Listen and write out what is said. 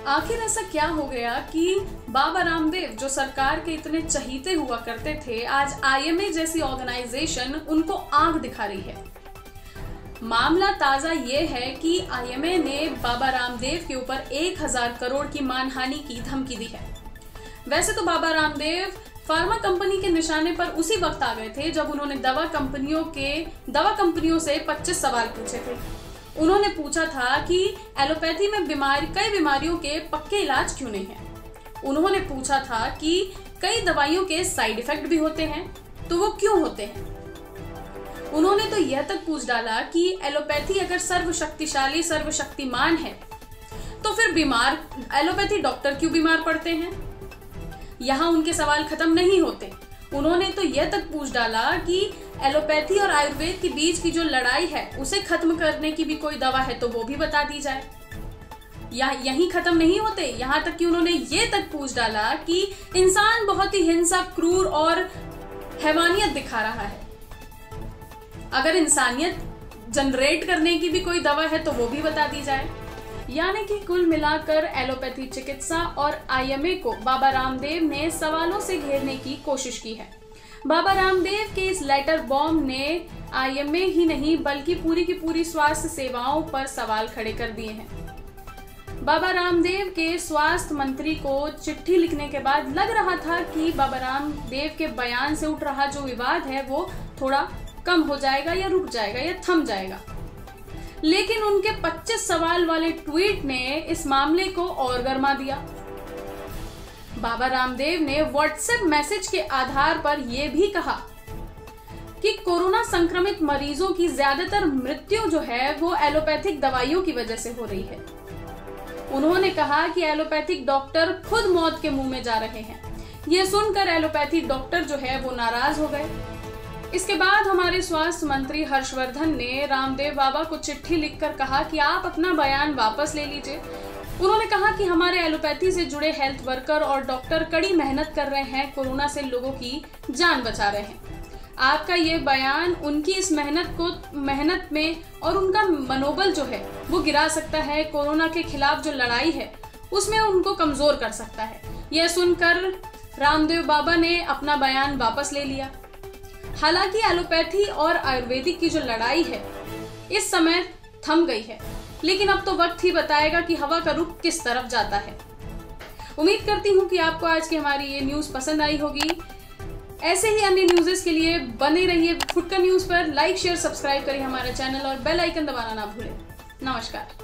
आखिर ऐसा क्या हो गया कि बाबा रामदेव जो सरकार के इतने चहीते हुआ करते थे, आज आईएमए जैसी ऑर्गेनाइजेशन उनको आंख दिखा रही है। मामला ताजा ये है कि आईएमए ने बाबा रामदेव के ऊपर 1000 करोड़ की मानहानि की धमकी दी है। वैसे तो बाबा रामदेव फार्मा कंपनी के निशाने पर उसी वक्त आ गए थे जब उन्होंने दवा कंपनियों से 25 सवाल पूछे थे। उन्होंने पूछा था कि एलोपैथी में कई बीमारियों के पक्के इलाज क्यों नहीं हैं। उन्होंने पूछा था कि कई दवाइयों के साइड इफेक्ट भी होते हैं, तो वो क्यों होते हैं। उन्होंने तो यह तक पूछ डाला कि एलोपैथी अगर सर्वशक्तिशाली सर्वशक्तिमान है तो फिर एलोपैथी डॉक्टर क्यों बीमार पड़ते हैं। यहाँ उनके सवाल खत्म नहीं होते। उन्होंने तो यह तक पूछ डाला कि एलोपैथी और आयुर्वेद के बीच की जो लड़ाई है उसे खत्म करने की भी कोई दवा है तो वो भी बता दी जाए। यहीं खत्म नहीं होते, यहाँ तक कि उन्होंने ये तक पूछ डाला कि इंसान बहुत ही हिंसक, क्रूर और हैवानियत दिखा रहा है। अगर इंसानियत जनरेट करने की भी कोई दवा है तो वो भी बता दी जाए। यानी कि कुल मिलाकर एलोपैथी चिकित्सा और आईएमए को बाबा रामदेव ने सवालों से घेरने की कोशिश की है। बाबा रामदेव के इस लेटर बॉम्ब ने आईएमए ही नहीं बल्कि पूरी की पूरी स्वास्थ्य सेवाओं पर सवाल खड़े कर दिए हैं। बाबा रामदेव के स्वास्थ्य मंत्री को चिट्ठी लिखने के बाद लग रहा था कि बाबा रामदेव के बयान से उठ रहा जो विवाद है वो थोड़ा कम हो जाएगा या रुक जाएगा या थम जाएगा, लेकिन उनके 25 सवाल वाले ट्वीट ने इस मामले को और गर्मा दिया। बाबा रामदेव ने व्हाट्सएप मैसेज के आधार पर यह भी कहा कि कोरोना संक्रमित मरीजों की ज्यादातर मृत्यु जो है वो एलोपैथिक दवाइयों की वजह से हो रही है। उन्होंने कहा कि एलोपैथिक डॉक्टर खुद मौत के मुंह में जा रहे हैं। यह सुनकर एलोपैथिक डॉक्टर जो है वो नाराज हो गए। इसके बाद हमारे स्वास्थ्य मंत्री हर्षवर्धन ने रामदेव बाबा को चिट्ठी लिखकर कहा कि आप अपना बयान वापस ले लीजिए। उन्होंने कहा कि हमारे एलोपैथी से जुड़े हेल्थ वर्कर और डॉक्टर कड़ी मेहनत कर रहे हैं, कोरोना से लोगों की जान बचा रहे हैं। आपका ये बयान उनकी इस मेहनत में और उनका मनोबल जो है वो गिरा सकता है, कोरोना के खिलाफ जो लड़ाई है उसमें उनको कमजोर कर सकता है। यह सुनकर रामदेव बाबा ने अपना बयान वापस ले लिया। हालांकि एलोपैथी और आयुर्वेदिक की जो लड़ाई है इस समय थम गई है, लेकिन अब तो वक्त ही बताएगा कि हवा का रुख किस तरफ जाता है। उम्मीद करती हूँ कि आपको आज की हमारी ये न्यूज पसंद आई होगी। ऐसे ही अन्य न्यूज़ेस के लिए बने रहिए फुटकर न्यूज पर। लाइक, शेयर, सब्सक्राइब करिए हमारा चैनल और बेल आइकन दबाना ना भूलें। नमस्कार।